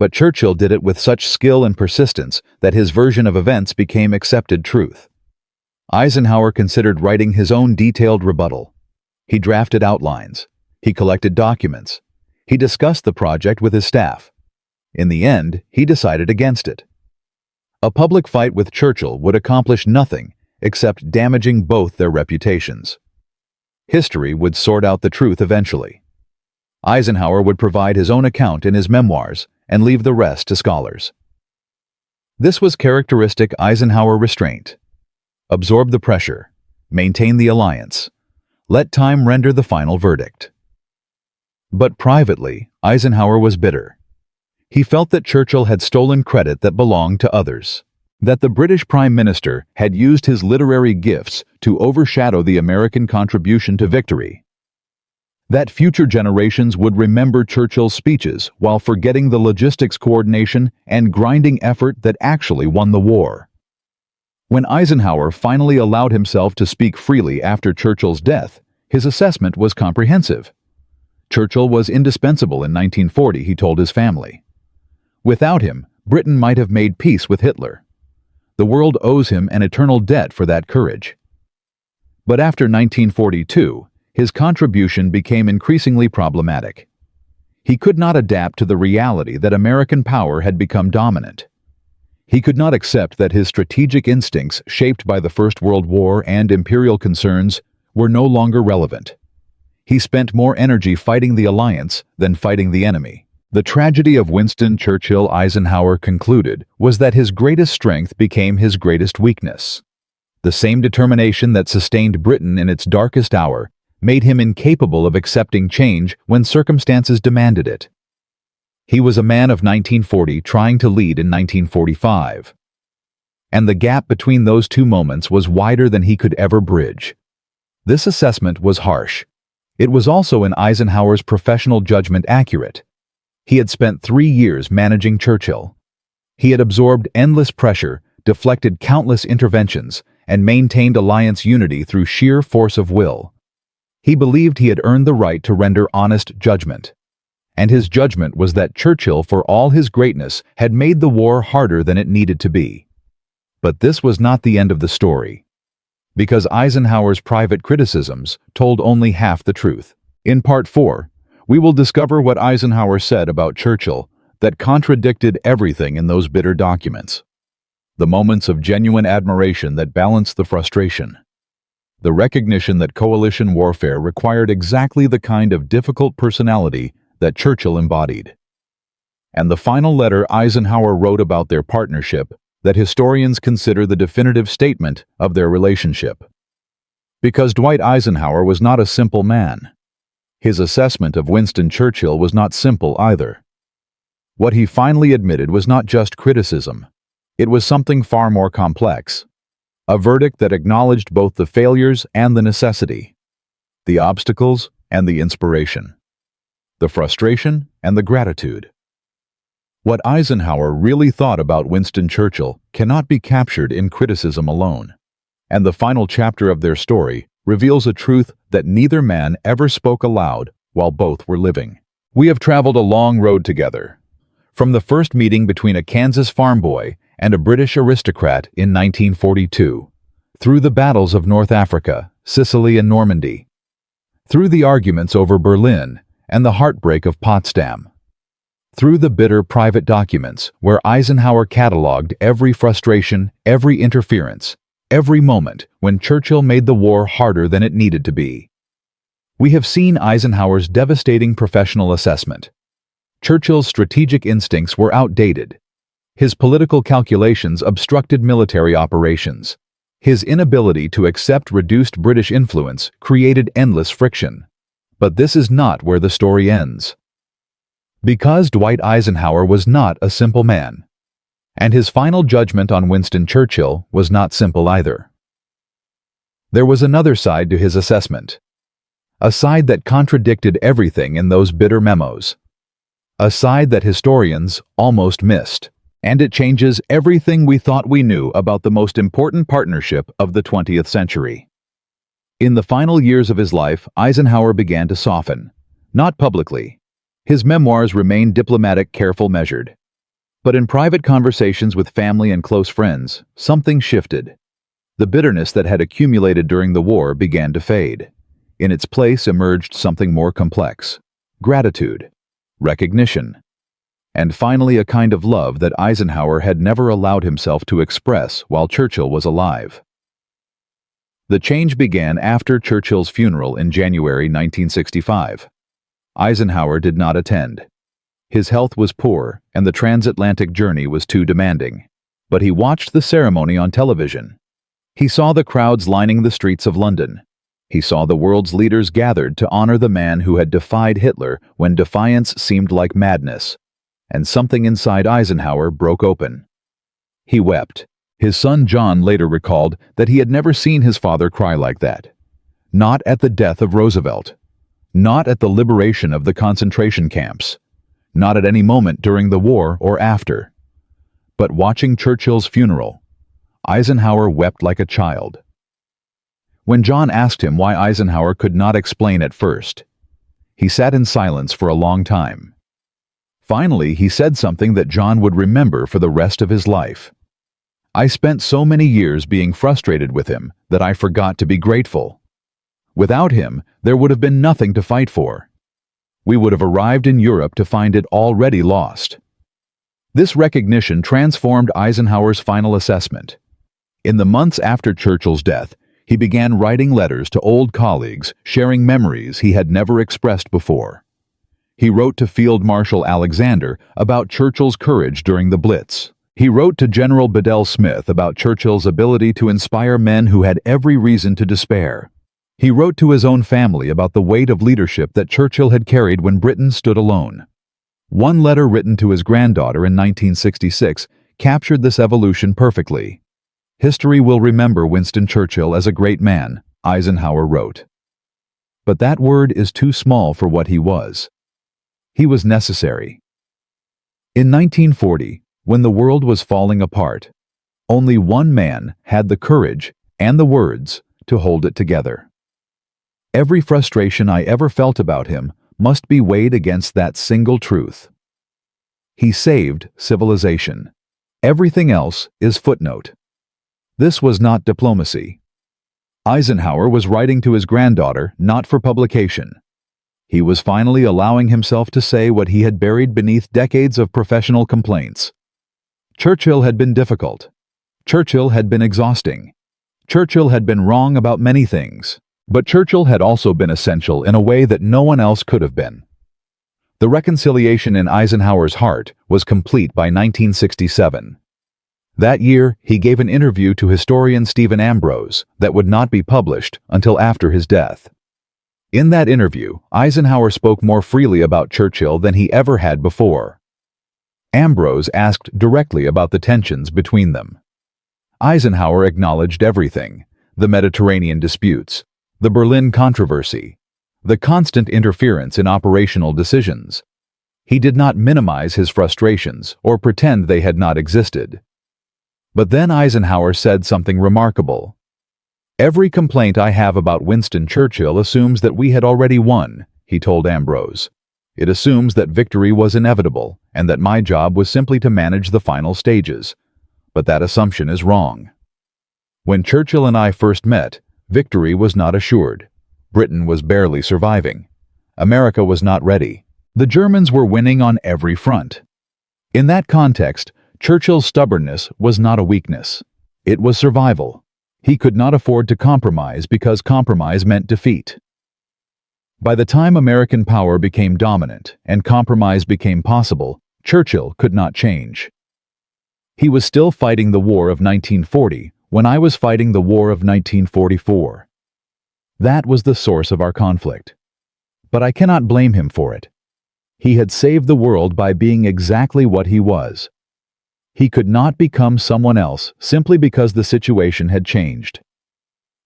But Churchill did it with such skill and persistence that his version of events became accepted truth. Eisenhower considered writing his own detailed rebuttal. He drafted outlines. He collected documents. He discussed the project with his staff. In the end, he decided against it. A public fight with Churchill would accomplish nothing except damaging both their reputations. History would sort out the truth eventually. Eisenhower would provide his own account in his memoirs and leave the rest to scholars. This was characteristic Eisenhower restraint. Absorb the pressure. Maintain the alliance. Let time render the final verdict. But privately, Eisenhower was bitter. He felt that Churchill had stolen credit that belonged to others, that the British Prime Minister had used his literary gifts to overshadow the American contribution to victory, that future generations would remember Churchill's speeches while forgetting the logistics coordination and grinding effort that actually won the war. When Eisenhower finally allowed himself to speak freely after Churchill's death, his assessment was comprehensive. Churchill was indispensable in 1940, he told his family. Without him, Britain might have made peace with Hitler. The world owes him an eternal debt for that courage. But after 1942, his contribution became increasingly problematic. He could not adapt to the reality that American power had become dominant. He could not accept that his strategic instincts, shaped by the First World War and imperial concerns, were no longer relevant. He spent more energy fighting the alliance than fighting the enemy. The tragedy of Winston Churchill, Eisenhower concluded, was that his greatest strength became his greatest weakness. The same determination that sustained Britain in its darkest hour made him incapable of accepting change when circumstances demanded it. He was a man of 1940 trying to lead in 1945. And the gap between those two moments was wider than he could ever bridge. This assessment was harsh. It was also, in Eisenhower's professional judgment, accurate. He had spent 3 years managing Churchill. He had absorbed endless pressure, deflected countless interventions, and maintained alliance unity through sheer force of will. He believed he had earned the right to render honest judgment. And his judgment was that Churchill, for all his greatness, had made the war harder than it needed to be. But this was not the end of the story, because Eisenhower's private criticisms told only half the truth. In Part 4, we will discover what Eisenhower said about Churchill that contradicted everything in those bitter documents. The moments of genuine admiration that balanced the frustration. The recognition that coalition warfare required exactly the kind of difficult personality that Churchill embodied. And the final letter Eisenhower wrote about their partnership that historians consider the definitive statement of their relationship. Because Dwight Eisenhower was not a simple man. His assessment of Winston Churchill was not simple either. What he finally admitted was not just criticism. It was something far more complex. A verdict that acknowledged both the failures and the necessity, the obstacles and the inspiration, the frustration and the gratitude. What Eisenhower really thought about Winston Churchill cannot be captured in criticism alone. And the final chapter of their story reveals a truth that neither man ever spoke aloud while both were living. We have traveled a long road together. From the first meeting between a Kansas farm boy and a British aristocrat in 1942, through the battles of North Africa, Sicily, and Normandy, through the arguments over Berlin and the heartbreak of Potsdam, through the bitter private documents where Eisenhower cataloged every frustration, every interference, every moment when Churchill made the war harder than it needed to be. We have seen Eisenhower's devastating professional assessment. Churchill's strategic instincts were outdated. His political calculations obstructed military operations. His inability to accept reduced British influence created endless friction. But this is not where the story ends. Because Dwight Eisenhower was not a simple man. And his final judgment on Winston Churchill was not simple either. There was another side to his assessment. A side that contradicted everything in those bitter memos. A side that historians almost missed. And it changes everything we thought we knew about the most important partnership of the 20th century. In the final years of his life, Eisenhower began to soften. Not publicly. His memoirs remained diplomatic, careful, measured. But in private conversations with family and close friends, something shifted. The bitterness that had accumulated during the war began to fade. In its place emerged something more complex. Gratitude. Recognition. And finally a kind of love that Eisenhower had never allowed himself to express while Churchill was alive. The change began after Churchill's funeral in January 1965. Eisenhower did not attend. His health was poor, and the transatlantic journey was too demanding. But he watched the ceremony on television. He saw the crowds lining the streets of London. He saw the world's leaders gathered to honor the man who had defied Hitler when defiance seemed like madness. And something inside Eisenhower broke open. He wept. His son John later recalled that he had never seen his father cry like that. Not at the death of Roosevelt. Not at the liberation of the concentration camps. Not at any moment during the war or after. But watching Churchill's funeral, Eisenhower wept like a child. When John asked him why Eisenhower could not explain at first, he sat in silence for a long time. Finally, he said something that John would remember for the rest of his life. "I spent so many years being frustrated with him that I forgot to be grateful. Without him, there would have been nothing to fight for. We would have arrived in Europe to find it already lost. This recognition transformed Eisenhower's final assessment. In the months after Churchill's death, he began writing letters to old colleagues, sharing memories he had never expressed before. He wrote to Field Marshal Alexander about Churchill's courage during the Blitz. He wrote to General Bedell Smith about Churchill's ability to inspire men who had every reason to despair. He wrote to his own family about the weight of leadership that Churchill had carried when Britain stood alone. One letter written to his granddaughter in 1966 captured this evolution perfectly. "History will remember Winston Churchill as a great man," Eisenhower wrote. But that word is too small for what he was. He was necessary. In 1940, when the world was falling apart, only one man had the courage and the words to hold it together. Every frustration I ever felt about him must be weighed against that single truth. He saved civilization. Everything else is footnote. This was not diplomacy. Eisenhower was writing to his granddaughter not for publication. He was finally allowing himself to say what he had buried beneath decades of professional complaints. Churchill had been difficult. Churchill had been exhausting. Churchill had been wrong about many things. But Churchill had also been essential in a way that no one else could have been. The reconciliation in Eisenhower's heart was complete by 1967. That year, he gave an interview to historian Stephen Ambrose that would not be published until after his death. In that interview, Eisenhower spoke more freely about Churchill than he ever had before. Ambrose asked directly about the tensions between them. Eisenhower acknowledged everything: the Mediterranean disputes, the Berlin controversy, the constant interference in operational decisions. He did not minimize his frustrations or pretend they had not existed. But then Eisenhower said something remarkable. "Every complaint I have about Winston Churchill assumes that we had already won," he told Ambrose. "It assumes that victory was inevitable and that my job was simply to manage the final stages. But that assumption is wrong. When Churchill and I first met, victory was not assured. Britain was barely surviving. America was not ready. The Germans were winning on every front. In that context, Churchill's stubbornness was not a weakness. It was survival. He could not afford to compromise because compromise meant defeat. By the time American power became dominant and compromise became possible, Churchill could not change. He was still fighting the war of 1940 when I was fighting the war of 1944. That was the source of our conflict. But I cannot blame him for it. He had saved the world by being exactly what he was. He could not become someone else simply because the situation had changed.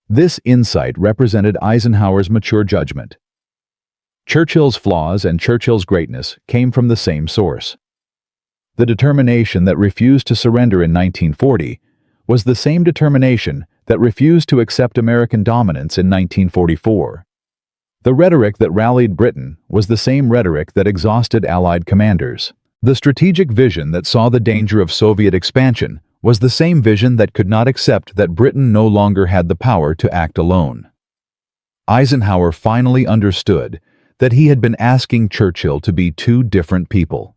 This insight represented Eisenhower's mature judgment. Churchill's flaws and Churchill's greatness came from the same source. The determination that refused to surrender in 1940 was the same determination that refused to accept American dominance in 1944. The rhetoric that rallied Britain was the same rhetoric that exhausted Allied commanders. The strategic vision that saw the danger of Soviet expansion was the same vision that could not accept that Britain no longer had the power to act alone. Eisenhower finally understood that he had been asking Churchill to be two different people.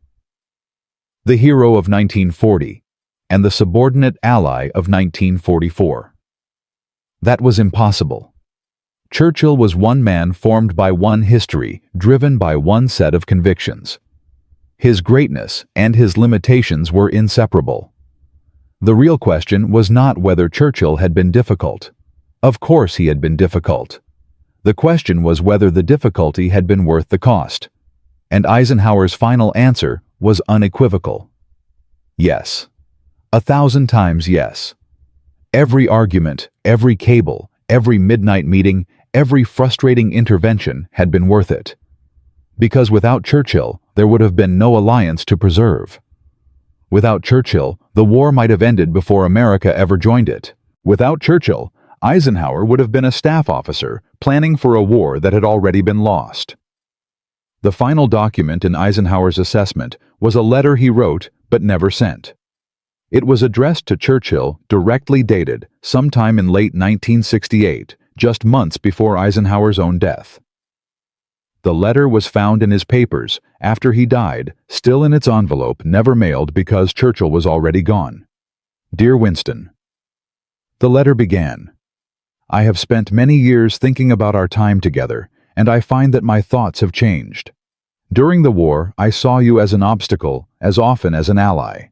The hero of 1940 and the subordinate ally of 1944. That was impossible. Churchill was one man formed by one history, driven by one set of convictions. His greatness and his limitations were inseparable. The real question was not whether Churchill had been difficult. Of course he had been difficult. The question was whether the difficulty had been worth the cost. And Eisenhower's final answer was unequivocal. Yes. 1,000 times yes. Every argument, every cable, every midnight meeting, every frustrating intervention had been worth it. Because without Churchill, there would have been no alliance to preserve. Without Churchill, the war might have ended before America ever joined it. Without Churchill, Eisenhower would have been a staff officer planning for a war that had already been lost. The final document in Eisenhower's assessment was a letter he wrote but never sent. It was addressed to Churchill, directly dated, sometime in late 1968, just months before Eisenhower's own death. The letter was found in his papers after he died, still in its envelope, never mailed because Churchill was already gone. Dear Winston, the letter began, I have spent many years thinking about our time together, and I find that my thoughts have changed. During the war, I saw you as an obstacle as often as an ally.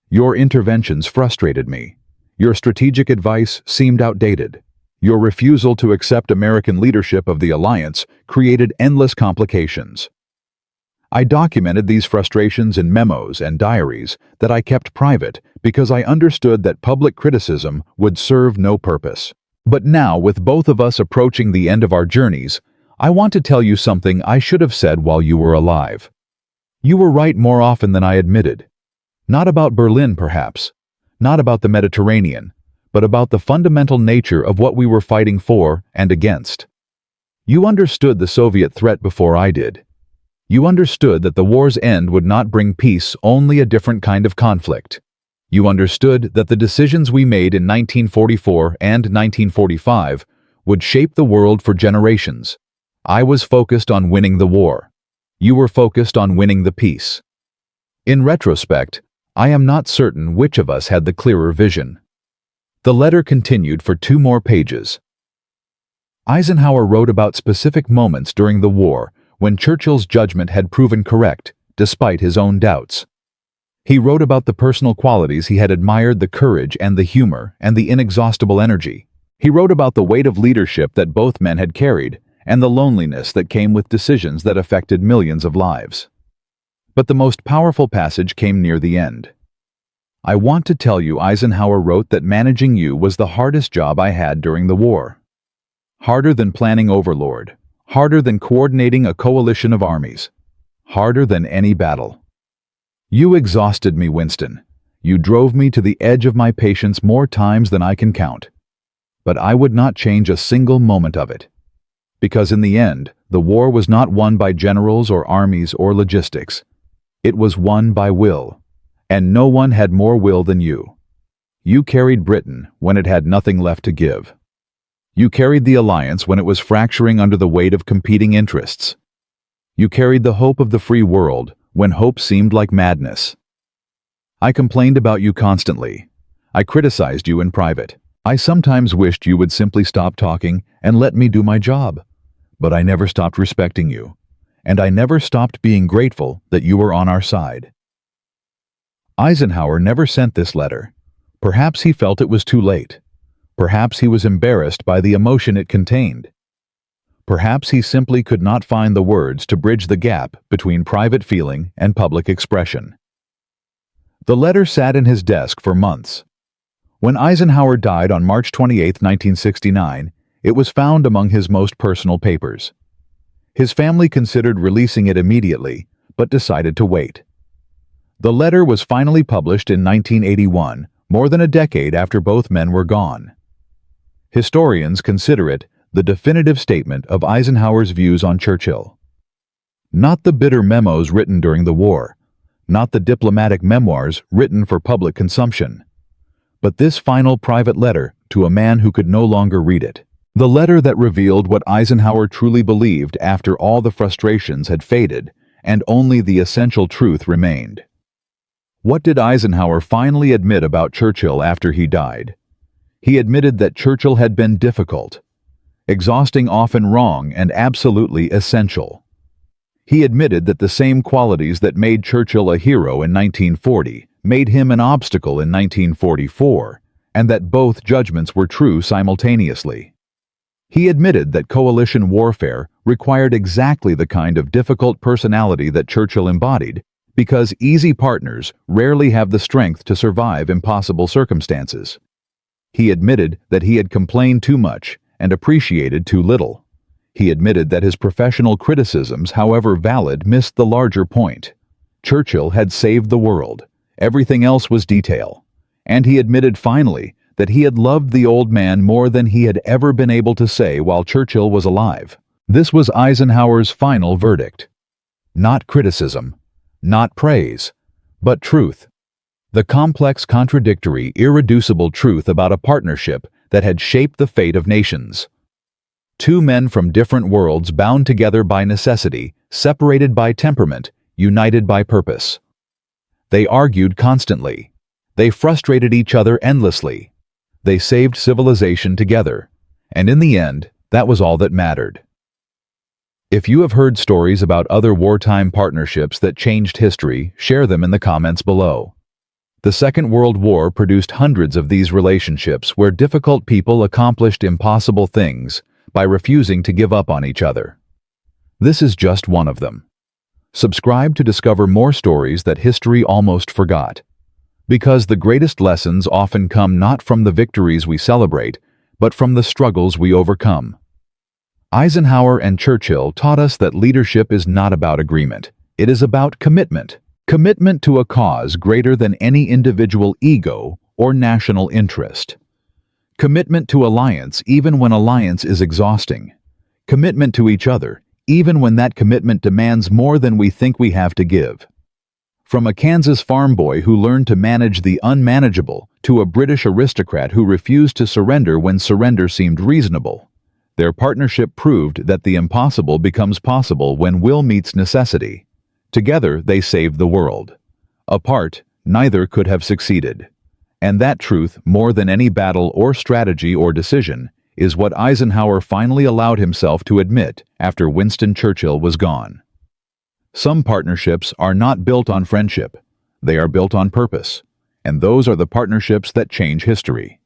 Your interventions frustrated me. Your strategic advice seemed outdated. Your refusal to accept American leadership of the alliance created endless complications. I documented these frustrations in memos and diaries that I kept private because I understood that public criticism would serve no purpose. But now, with both of us approaching the end of our journeys, I want to tell you something I should have said while you were alive. You were right more often than I admitted. Not about Berlin, perhaps. Not about the Mediterranean, but about the fundamental nature of what we were fighting for and against. You understood the Soviet threat before I did. You understood that the war's end would not bring peace, only a different kind of conflict. You understood that the decisions we made in 1944 and 1945 would shape the world for generations. I was focused on winning the war. You were focused on winning the peace. In retrospect, I am not certain which of us had the clearer vision. The letter continued for 2 more pages. Eisenhower wrote about specific moments during the war when Churchill's judgment had proven correct, despite his own doubts. He wrote about the personal qualities he had admired, the courage and the humor and the inexhaustible energy. He wrote about the weight of leadership that both men had carried and the loneliness that came with decisions that affected millions of lives. But the most powerful passage came near the end. I want to tell you, Eisenhower wrote, that managing you was the hardest job I had during the war. Harder than planning Overlord. Harder than coordinating a coalition of armies. Harder than any battle. You exhausted me, Winston. You drove me to the edge of my patience more times than I can count. But I would not change a single moment of it. Because in the end, the war was not won by generals or armies or logistics. It was won by will. And no one had more will than you. You carried Britain when it had nothing left to give. You carried the alliance when it was fracturing under the weight of competing interests. You carried the hope of the free world when hope seemed like madness. I complained about you constantly. I criticized you in private. I sometimes wished you would simply stop talking and let me do my job. But I never stopped respecting you. And I never stopped being grateful that you were on our side. Eisenhower never sent this letter. Perhaps he felt it was too late. Perhaps he was embarrassed by the emotion it contained. Perhaps he simply could not find the words to bridge the gap between private feeling and public expression. The letter sat in his desk for months. When Eisenhower died on March 28, 1969, it was found among his most personal papers. His family considered releasing it immediately, but decided to wait. The letter was finally published in 1981, more than a decade after both men were gone. Historians consider it the definitive statement of Eisenhower's views on Churchill. Not the bitter memos written during the war, not the diplomatic memoirs written for public consumption, but this final private letter to a man who could no longer read it. The letter that revealed what Eisenhower truly believed after all the frustrations had faded and only the essential truth remained. What did Eisenhower finally admit about Churchill after he died? He admitted that Churchill had been difficult, exhausting, often wrong, and absolutely essential. He admitted that the same qualities that made Churchill a hero in 1940 made him an obstacle in 1944, and that both judgments were true simultaneously. He admitted that coalition warfare required exactly the kind of difficult personality that Churchill embodied, because easy partners rarely have the strength to survive impossible circumstances. He admitted that he had complained too much and appreciated too little. He admitted that his professional criticisms, however valid, missed the larger point. Churchill had saved the world. Everything else was detail. And he admitted finally that he had loved the old man more than he had ever been able to say while Churchill was alive. This was Eisenhower's final verdict. Not criticism, not praise, but truth. The complex, contradictory, irreducible truth about a partnership that had shaped the fate of nations. Two men from different worlds bound together by necessity, separated by temperament, united by purpose. They argued constantly. They frustrated each other endlessly. They saved civilization together. And in the end, that was all that mattered. If you have heard stories about other wartime partnerships that changed history, share them in the comments below. The Second World War produced hundreds of these relationships where difficult people accomplished impossible things by refusing to give up on each other. This is just one of them. Subscribe to discover more stories that history almost forgot. Because the greatest lessons often come not from the victories we celebrate, but from the struggles we overcome. Eisenhower and Churchill taught us that leadership is not about agreement. It is about commitment. Commitment to a cause greater than any individual ego or national interest. Commitment to alliance even when alliance is exhausting. Commitment to each other even when that commitment demands more than we think we have to give. From a Kansas farm boy who learned to manage the unmanageable to a British aristocrat who refused to surrender when surrender seemed reasonable, their partnership proved that the impossible becomes possible when will meets necessity. Together, they saved the world. Apart, neither could have succeeded. And that truth, more than any battle or strategy or decision, is what Eisenhower finally allowed himself to admit after Winston Churchill was gone. Some partnerships are not built on friendship. They are built on purpose. And those are the partnerships that change history.